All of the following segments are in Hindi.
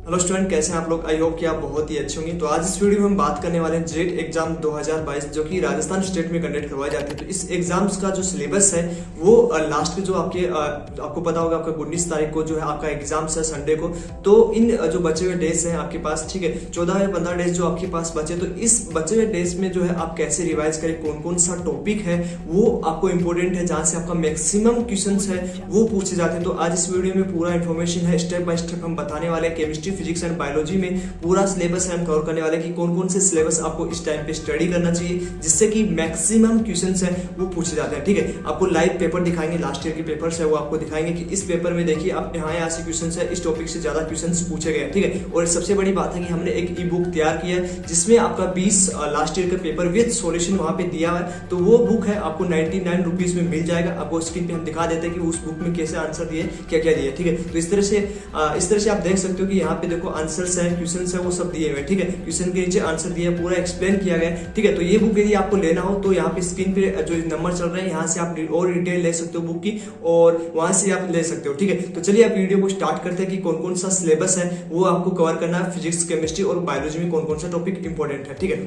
हेलो स्टूडेंट, कैसे हैं आप लोग। आई होप कि आप बहुत ही अच्छे होंगे। तो आज इस वीडियो में हम बात करने वाले हैं जेट एग्जाम 2022 जो कि राजस्थान स्टेट में कंडक्ट करवाए जाते हैं। तो इस एग्जाम्स का जो सिलेबस है वो लास्ट के जो आपको पता होगा, आपका 19 तारीख को जो है आपका एग्जाम्स है संडे को। तो इन जो बचे हुए डेज हैं आपके पास, ठीक है, 14 या 15 डेज जो आपके पास बचे, तो इस बचे हुए डेज में जो है आप कैसे रिवाइज करें, कौन कौन सा टॉपिक है वो आपको इंपॉर्टेंट है, जहां से आपका मैक्सिमम क्वेश्चन है वो पूछे जाते हैं। तो आज इस वीडियो में पूरा इन्फॉर्मेशन है, स्टेप बाय स्टेप हम बताने वाले हैं। केमिस्ट्री, फिजिक्स एंड बायोलॉजी में पूरा सिलेबस हम कवर करने वाले कि कौन कौन से सिलेबस आपको इस टाइम पे स्टडी करना चाहिए, जिससे कि मैक्सिमम क्वेश्चंस हैं वो पूछे जाते हैं। ठीक है, आपको लाइव पेपर दिखाएंगे, लास्ट ईयर के पेपर्स है वो आपको दिखाएंगे कि इस पेपर में देखिए आप यहाँ से क्वेश्चंस है, इस टॉपिक से ज्यादा क्वेश्चंस पूछे गए। ठीक है, और सबसे बड़ी बात है कि हमने एक ई बुक तैयार किया है जिसमें आपका 20 लास्ट ईयर का पेपर विद सॉल्यूशन वहां पे दिया है। तो वो बुक है आपको 99 रुपीज में मिल जाएगा। आपको स्क्रीन पे हम दिखा देते हैं कि उस बुक में कैसे आंसर दिए, क्या क्या दिए। ठीक है, तो इस तरह से आप देख सकते हो कि यहाँ पे देखो आंसर्स है, क्वेश्चंस है, वो सब दिए हुए। ठीक है, क्वेश्चन के नीचे आंसर दिया, पूरा एक्सप्लेन किया गया। ठीक है, तो ये बुक यदि आपको लेना हो तो यहाँ पे स्क्रीन पे जो नंबर चल रहे हैं यहाँ से आप और डिटेल ले सकते हो बुक की, और वहां से आप ले सकते हो। ठीक है, तो चलिए आप वीडियो को स्टार्ट करते हैं कि कौन कौन सा सिलेबस है वो आपको कवर करना है। फिजिक्स, केमिस्ट्री और बायोलॉजी में कौन कौन सा टॉपिक इंपॉर्टेंट है। ठीक है,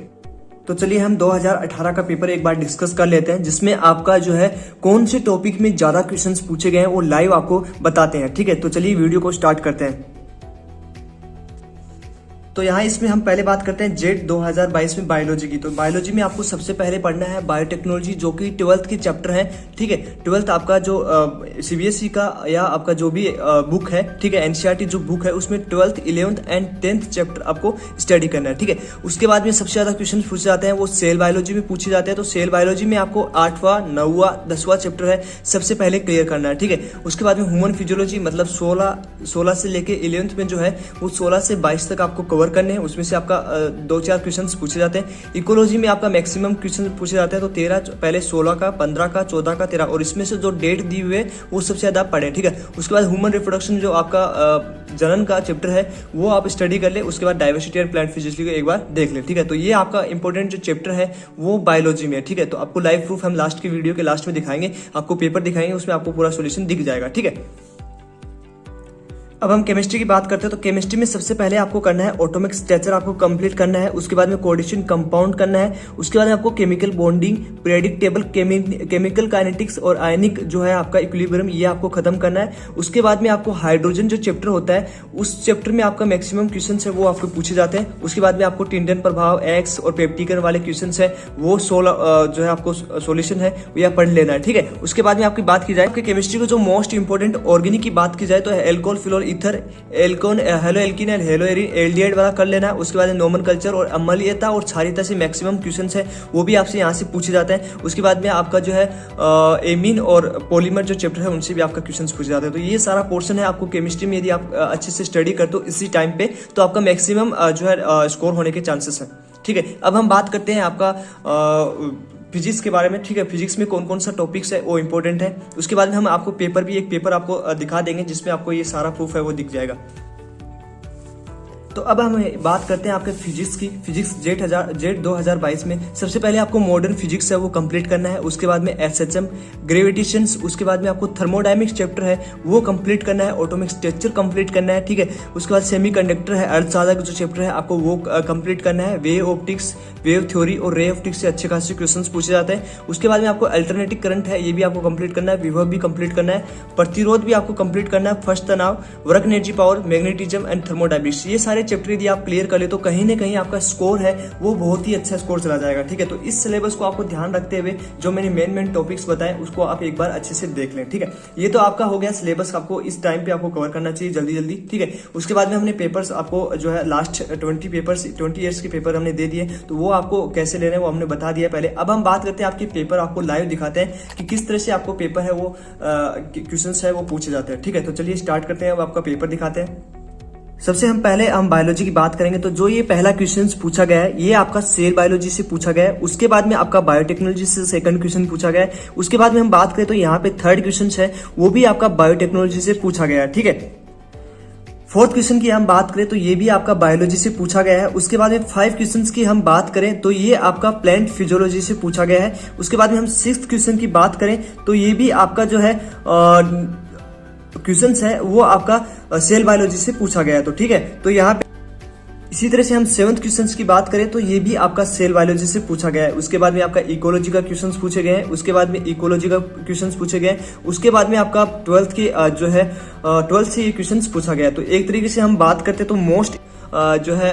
तो चलिए हम 2018 का पेपर एक बार डिस्कस कर लेते हैं, जिसमें आपका जो है कौन से टॉपिक में ज्यादा क्वेश्चंस पूछे गए हैं वो लाइव आपको बताते हैं। ठीक है, तो चलिए वीडियो को स्टार्ट करते हैं। तो यहाँ इसमें हम पहले बात करते हैं जेट 2022 में बायोलॉजी की। तो बायोलॉजी में आपको सबसे पहले पढ़ना है बायोटेक्नोलॉजी, जो कि 12th की चैप्टर है। ठीक है, 12th आपका जो सीबीएसई का या आपका जो भी बुक है, ठीक है, एनसीईआरटी जो बुक है उसमें 12th, 11th and 10th chapter आपको स्टडी करना है। ठीक है, उसके बाद में सबसे ज्यादा क्वेश्चन पूछे जाते हैं वो सेल बायोलॉजी में पूछे जाते हैं। तो सेल बायोलॉजी में आपको 8वां, 9वां, 10वां चैप्टर है सबसे पहले क्लियर करना है। ठीक है, उसके बाद में ह्यूमन फिजियोलॉजी मतलब 16 से लेके 11th में जो है वो 16 से 22 तक आपको कवर करने हैं। उसमें से आपका 2-4 क्वेश्चंस पूछे जाते हैं। इकोलॉजी में आपका मैक्सिमम क्वेश्चन पूछे जाते हैं। तो 13 पहले 16 का, 15 का, 14 का, 13, और इसमें से जो डेट दी हुई है वो सबसे ज्यादा पढ़े। ठीक है, उसके बाद ह्यूमन रिप्रोडक्शन जो आपका जनन का चैप्टर है वो आप स्टडी कर ले। उसके बाद डाइवर्सिटी एंड प्लांट फिजियोलॉजी को एक बार देख ले। ठीक है, तो ये आपका इंपॉर्टेंट जो चैप्टर है वो बायोलॉजी में है। ठीक है, तो आपको लाइव प्रूफ हम लास्ट की वीडियो के लास्ट में दिखाएंगे, आपको पेपर दिखाएंगे, उसमें आपको पूरा सोल्यूशन दिख जाएगा। ठीक है, अब हम केमिस्ट्री की बात करते हैं। तो केमिस्ट्री में सबसे पहले आपको करना है एटॉमिक स्ट्रक्चर आपको कंप्लीट करना है। उसके बाद में कोऑर्डिनेशन कंपाउंड करना है। उसके बाद में आपको chemical bonding, periodic table, chemical kinetics और आयनिक जो है आपका इक्विलिब्रियम, ये आपको खत्म करना है। उसके बाद में आपको हाइड्रोजन जो चैप्टर होता है उस चैप्टर में आपका मैक्सिमम क्वेश्चन है वो आपको पूछे जाते हैं। उसके बाद में आपको टिंडन प्रभाव, एक्स और पेप्टिकन वाले क्वेश्चन है वो 16 जो है आपको सोल्यूशन है वो यह पढ़ लेना है। ठीक है, उसके बाद में आपकी बात की जाए केमिस्ट्री को जो मोस्ट इंपॉर्टेंट ऑर्गेनिक की बात की जाए तो alcohol, phenol, ether, alkane, haloalkane and haloarene, aldehyde वाला कर लेना है। उसके बाद नोमेनकल्चर और अम्लीयता और क्षारीयता से मैक्सिमम क्वेश्चंस है वो भी आपसे यहाँ से पूछे जाते हैं। उसके बाद में आपका जो है एमीन और पॉलीमर जो चैप्टर है उनसे भी आपका क्वेश्चंस पूछे जाते हैं। तो ये सारा पोर्शन है आपको केमिस्ट्री में, यदि आप अच्छे से स्टडी करते हो इसी टाइम पे तो आपका मैक्सिमम जो है स्कोर होने के चांसेस है। ठीक है, अब हम बात करते हैं आपका फिजिक्स के बारे में। ठीक है, फिजिक्स में कौन कौन सा टॉपिक्स है वो इंपॉर्टेंट है। उसके बाद में हम आपको एक पेपर आपको दिखा देंगे जिसमें आपको ये सारा प्रूफ है वो दिख जाएगा। तो अब हम बात करते हैं आपके फिजिक्स की। फिजिक्स जेट 2022 में सबसे पहले आपको मॉडर्न फिजिक्स है वो कंप्लीट करना है। उसके बाद में एसएचएम, ग्रेविटेशंस, उसके बाद में आपको थर्मोडायनेमिक्स चैप्टर है वो कंप्लीट करना है। एटॉमिक स्ट्रक्चर कंप्लीट करना है। ठीक है, उसके बाद सेमीकंडक्टर है, अर्धसाधक जो चैप्टर है आपको वो कंप्लीट करना है। वेव ऑप्टिक्स, वेव थ्योरी और रे ऑप्टिक्स से अच्छे खासे क्वेश्चन पूछे जाते हैं। उसके बाद में आपको अल्टरनेटिव करंट है ये भी आपको कंप्लीट करना है। विभव भी कंप्लीट करना है। प्रतिरोध भी आपको कंप्लीट करना है। फर्स्ट तनाव, work energy power, magnetism and thermodynamics, ये सारे चैप्टर यदि आप क्लियर कर ले तो कहीं ना कहीं आपका स्कोर है वो बहुत ही अच्छा स्कोर चला जाएगा। ठीक है, तो इस सिलेबस को आपको ध्यान रखते हुए जो मैंने मेन टॉपिक्स बताए उसको आप एक बार अच्छे से देख लें। ठीक है, ये तो आपका हो गया सिलेबस, आपको इस टाइम पे आपको कवर करना चाहिए जल्दी। ठीक है, उसके बाद में हमने पेपर्स आपको जो है लास्ट 20 ईयर्स के पेपर हमने दे दिए, तो वो आपको कैसे लेने वो हमने बता दिया पहले। अब हम बात करते हैं आपके पेपर, आपको लाइव दिखाते हैं कि किस तरह से आपको पेपर है वो क्वेश्चन है वो पूछे जाते हैं। ठीक है, तो चलिए स्टार्ट करते हैं। अब आपका पेपर दिखाते हैं। सबसे हम पहले बायोलॉजी की बात करेंगे। तो जो ये पहला क्वेश्चन पूछा गया है ये आपका सेल बायोलॉजी से पूछा गया है। उसके बाद में आपका बायोटेक्नोलॉजी से सेकंड क्वेश्चन पूछा गया है। उसके बाद में हम बात करें तो यहाँ पे थर्ड क्वेश्चन है वो भी आपका बायोटेक्नोलॉजी से पूछा गया है। ठीक है, फोर्थ क्वेश्चन की हम बात करें तो ये भी आपका बायोलॉजी से पूछा गया है। उसके बाद में 5 क्वेश्चंस की हम बात करें तो ये आपका प्लांट फिजियोलॉजी से पूछा गया है। उसके बाद में हम 6th क्वेश्चन की बात करें तो ये भी आपका जो है क्वेश्चंस है वो आपका सेल बायोलॉजी से पूछा गया है। तो ठीक है, तो यहाँ पे इसी तरह से हम 7th क्वेश्चंस की बात करें तो ये भी आपका सेल बायोलॉजी से पूछा गया है। उसके बाद में आपका इकोलॉजी का क्वेश्चंस पूछे गए हैं, उसके बाद में इकोलॉजी का क्वेश्चंस पूछे गए हैं, उसके बाद में आपका 12th के जो है 12th से ये क्वेश्चंस पूछा गया है। तो एक तरीके से हम बात करते तो मोस्ट जो है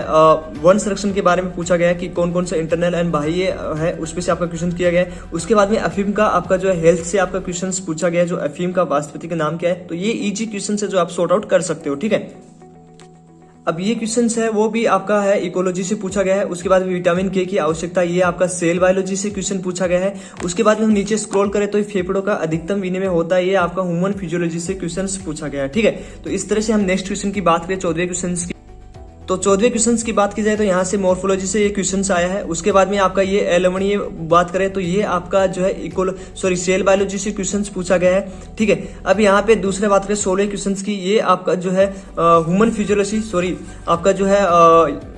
वन संरक्षण के बारे में पूछा गया है कि कौन कौन सा इंटरनल एंड बाह्य है, उसमें से आपका क्वेश्चन किया गया है। उसके बाद में अफीम का आपका जो है हेल्थ से आपका क्वेश्चन पूछा गया है, जो अफीम का वास्पति का नाम क्या है। तो ये इजी क्वेश्चन है जो आप सॉर्ट आउट कर सकते हो। ठीक है, अब ये क्वेश्चन है वो भी आपका है इकोलॉजी से पूछा गया है। उसके बाद विटामिन के की आवश्यकता, ये आपका सेल बायोलॉजी से क्वेश्चन पूछा गया है। उसके बाद में हम नीचे स्क्रॉल करें तो फेफड़ों का अधिकतम विनिमय होता है, ये आपका ह्यूमन फिजियोलॉजी से क्वेश्चन पूछा गया है। ठीक है, तो इस तरह से हम नेक्स्ट क्वेश्चन की बात करें 14वें क्वेश्चन की। तो 14वें क्वेश्चन की बात की जाए तो यहाँ से मॉर्फोलॉजी से ये क्वेश्चन आया है। उसके बाद में आपका ये एलमनी बात करें तो ये आपका जो है सेल बायोलॉजी से क्वेश्चन पूछा गया है। ठीक है, अब यहाँ पे दूसरे बात करें 16 क्वेश्चन की, ये आपका जो है ह्यूमन फिजियोलॉजी आपका जो है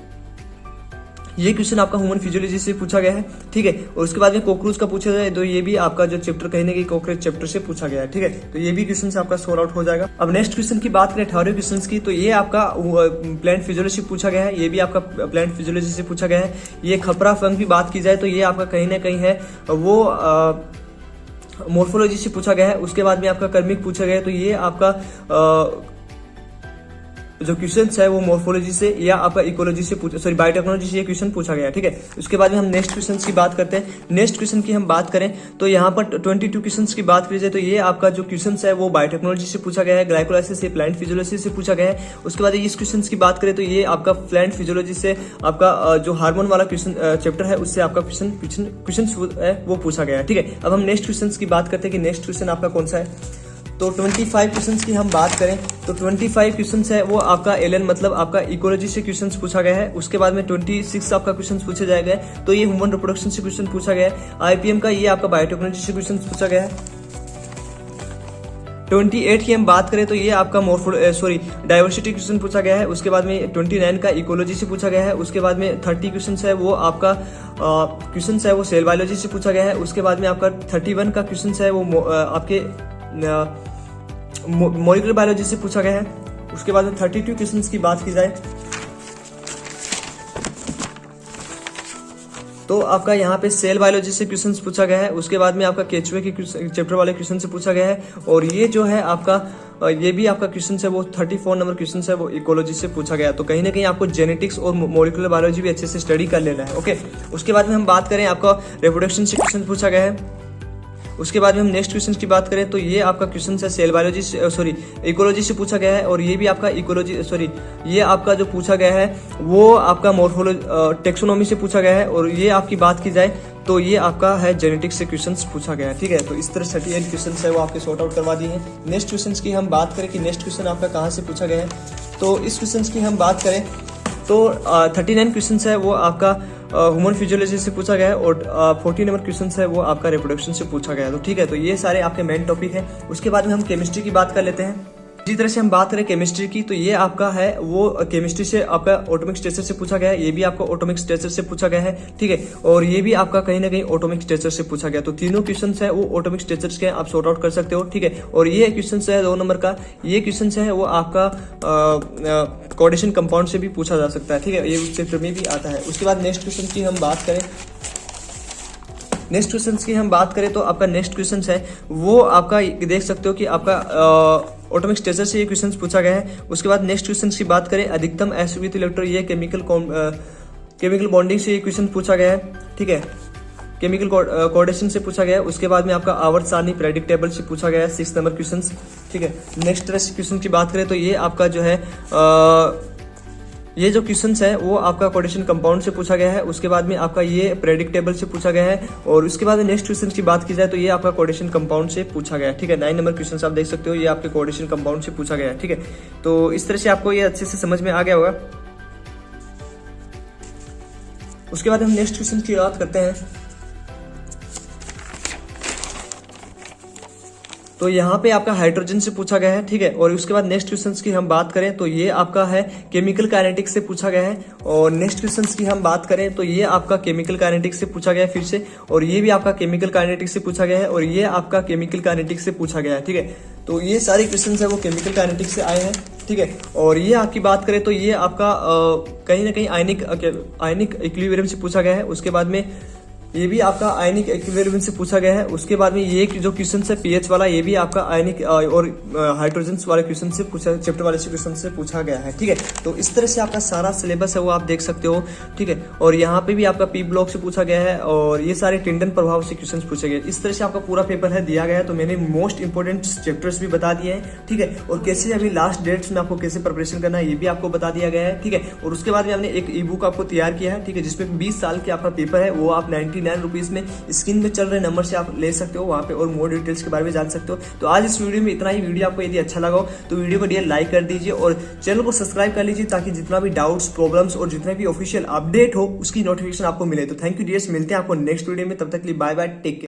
ये क्वेश्चन आपका ह्यूमन फिजियोलॉजी से पूछा गया है। ठीक है, और उसके बाद में कॉकरोच का पूछा जाए तो ये भी आपका जो चैप्टर कहीं ना कहीं कॉकरोच चैप्टर से पूछा गया है। ठीक है, तो ये भी क्वेश्चन से आपका सॉर्ट आउट हो जाएगा। अब नेक्स्ट क्वेश्चन की बात करें 18वें क्वेश्चन की, तो ये आपका प्लांट फिजियोलॉजी पूछा गया है, ये भी आपका प्लांट फिजियोलॉजी से पूछा गया है। ये खपरा फंग की बात की जाए तो ये आपका कहीं ना कहीं है वो मॉर्फोलॉजी से पूछा गया है। उसके बाद में आपका कर्मिक पूछा गया है, तो ये आपका जो क्वेश्चन है वो मॉर्फोलॉजी से या आपका इकोलॉजी से बायोटेक्नोलॉजी से ये क्वेश्चन पूछा गया है। ठीक है, उसके बाद में हम नेक्स्ट क्वेश्चन की बात करते हैं। नेक्स्ट क्वेश्चन की हम बात करें तो यहाँ पर 22 क्वेश्चन की बात की जाए तो ये आपका जो क्वेश्चन है वो बायोटेक्नोलॉजी से पूछा गया है, ग्लाइकोलाइसिस से, प्लांट फिजियोलॉजी से पूछा गया है। उसके बाद इस क्वेश्चन की बात करें तो ये आपका प्लांट फिजियोलॉजी से आपका जो हार्मोन वाला क्वेश्चन चैप्टर है उससे आपका क्वेश्चन है वो पूछा गया है। ठीक है, अब हम नेक्स्ट क्वेश्चन की बात करते हैं कि नेक्स्ट क्वेश्चन आपका कौन सा है। तो 25 क्वेश्चंस की हम बात करें तो 25 क्वेश्चंस है वो आपका एलएन मतलब आपका इकोलॉजी से क्वेश्चंस पूछा गया है। उसके बाद में 26 आपका क्वेश्चंस पूछे जाएगा, तो ये ह्यूमन रिप्रोडक्शन से क्वेश्चन पूछा गया है। आईपीएम का ये आपका बायोटेक्नोलॉजी से क्वेश्चन पूछा गया है। 28 की हम बात करें तो ये आपका डाइवर्सिटी क्वेश्चन पूछा गया है। उसके बाद में 29 का इकोलॉजी से पूछा गया है। उसके बाद में 30 क्वेश्चन है वो आपका क्वेश्चन है वो सेल बायोलॉजी से पूछा गया है। उसके बाद में आपका 31 का क्वेश्चन है वो आपके मॉलिक्यूलर बायोलॉजी से पूछा गया है। उसके बाद में 32 क्वेश्चंस की बात की जाए तो आपका यहाँ पे सेल बायोलॉजी से क्वेश्चंस पूछा गया है। उसके बाद में आपका केचुए के चैप्टर वाले क्वेश्चन से पूछा गया है। और ये जो है आपका ये भी आपका क्वेश्चन है वो 34 नंबर क्वेश्चन है वो इकोलॉजी से पूछा गया है। तो कहीं ना कहीं आपको जेनेटिक्स और मॉलिक्यूलर बायोलॉजी भी अच्छे से स्टडी कर लेना है। ओके, उसके बाद में हम बात करें आपका रिप्रोडक्शन से क्वेश्चन पूछा गया है। उसके बाद में हम नेक्स्ट क्वेश्चन की बात करें तो ये आपका क्वेश्चन है सेल बायोलॉजी से इकोलॉजी से पूछा गया है। और ये भी आपका ये आपका जो पूछा गया है वो आपका टेक्सोनॉमी से पूछा गया है। और ये आपकी बात की जाए तो ये आपका है जेनेटिक्स से क्वेश्चंस पूछा गया है। ठीक है, तो इस तरह 38 क्वेश्चंस है वो आपके सॉर्ट आउट करवा दिए हैं। नेक्स्ट क्वेश्चन की हम बात करें कि नेक्स्ट क्वेश्चन आपका कहाँ से पूछा गया है, तो इस क्वेश्चन की हम बात करें तो 39 क्वेश्चन है वो आपका ह्यूमन फिजियोलॉजी से पूछा गया है। और 40 नंबर क्वेश्चन है वो आपका रिप्रोडक्शन से पूछा गया है। तो ठीक है, तो ये सारे आपके मेन टॉपिक है। उसके बाद में हम केमिस्ट्री की बात कर लेते हैं। इसी तरह से हम बात करें केमिस्ट्री की तो ये आपका है वो केमिस्ट्री से आपका ऑटोमिक स्ट्रक्चर से पूछा गया है। ये भी आपका ऑटोमिक स्ट्रक्चर से पूछा गया है। ठीक है, और ये भी आपका कहीं ना कहीं ऑटोमिक स्ट्रक्चर से पूछा गया। तो तीनों क्वेश्चन है वो ऑटोमिक स्ट्रक्चर के आप सॉर्ट आउट कर सकते हो। ठीक है, और ये क्वेश्चन है 2 नंबर का, ये क्वेश्चन है वो आपका कोऑर्डिनेशन कंपाउंड से भी पूछा जा सकता है। ठीक है, ये उस चैप्टर में भी आता है। उसके बाद नेक्स्ट क्वेश्चन की हम बात करें तो आपका नेक्स्ट क्वेश्चन है वो आपका देख सकते हो कि आपका ऑटोमिक स्ट्रक्चर से ये क्वेश्चन पूछा गया है। उसके बाद नेक्स्ट क्वेश्चन की बात करें अधिकतम SU विथ इलेक्ट्रॉन, ये केमिकल बॉन्डिंग से ये क्वेश्चन पूछा गया है। ठीक है, केमिकल कोऑर्डिनेशन से पूछा गया है। उसके बाद में आपका आवर्त सारणी प्रेडिक्टेबल से पूछा गया है 6 नंबर क्वेश्चन। ठीक है, नेक्स्ट क्वेश्चन की बात करें तो ये आपका जो है ये जो क्वेश्चन है वो आपका कोऑर्डिनेशन कंपाउंड से पूछा गया है। उसके बाद में आपका ये प्रेडिक्टेबल से पूछा गया है। और उसके बाद नेक्स्ट क्वेश्चन की बात की जाए तो ये आपका कोऑर्डिनेशन कंपाउंड से पूछा गया है। ठीक है, 9 नंबर क्वेश्चन आप देख सकते हो, ये आपके कोऑर्डिनेशन कंपाउंड से पूछा गया है। ठीक है, तो इस तरह से आपको ये अच्छे से समझ में आ गया होगा। उसके बाद हम नेक्स्ट क्वेश्चन की बात करते हैं। तो यहाँ पे आपका हाइड्रोजन से पूछा गया है। ठीक है, और उसके बाद नेक्स्ट क्वेश्चंस की हम बात करें तो ये आपका है केमिकल काइनेटिक्स से पूछा गया है। और नेक्स्ट क्वेश्चंस की हम बात करें तो ये आपका केमिकल काइनेटिक्स से पूछा गया है फिर से। और ये भी आपका केमिकल काइनेटिक्स से पूछा गया है। और ये आपका केमिकल काइनेटिक्स से पूछा गया है। ठीक है, तो ये सारे क्वेश्चन है वो केमिकल काइनेटिक्स से आए हैं, ठीक है। और ये आपकी बात करें तो ये आपका कहीं ना कहीं आयनिक इक्विलिब्रियम से पूछा गया है। उसके बाद में ये भी आपका आयनिक इक्विलिब्रियम से पूछा गया है। उसके बाद में ये जो क्वेश्चन है पीएच वाला, ये भी आपका आयनिक और हाइड्रोजन वाले क्वेश्चन से पूछा, चैप्टर वाले क्वेश्चन से पूछा गया है, ठीक है। तो इस तरह से आपका सारा सिलेबस है वो आप देख सकते हो, ठीक है। और यहाँ पे भी आपका पी ब्लॉक से पूछा गया है और ये सारे टिंडन प्रभाव से क्वेश्चन पूछे गए। इस तरह से आपका पूरा पेपर है दिया गया है। तो मैंने मोस्ट इंपोर्टेंट चैप्टर्स भी बता दिए हैं, ठीक है। और कैसे अभी लास्ट डेट्स में आपको कैसे प्रिपरेशन करना है ये भी आपको बता दिया गया है, ठीक है। और उसके बाद में हमने एक ई बुक आपको तैयार किया है, ठीक है, जिसमें 20 साल के आपका पेपर है वो आप 99 रुपीज में स्क्रीन में चल रहे नंबर से आप ले सकते हो वहां पे और मोर डिटेल्स के बारे में जान सकते हो। तो आज इस वीडियो में इतना ही। वीडियो आपको यदि अच्छा लगा हो तो वीडियो को डियर लाइक कर दीजिए और चैनल को सब्सक्राइब कर लीजिए ताकि जितना भी डाउट्स, प्रॉब्लम्स और जितने भी ऑफिशियल अपडेट हो उसकी नोटिफिकेशन आपको मिले। तो थैंक यू डियर्स, मिलते हैं आपको नेक्स्ट वीडियो में। तब तक के लिए बाय बाय, टेक केयर।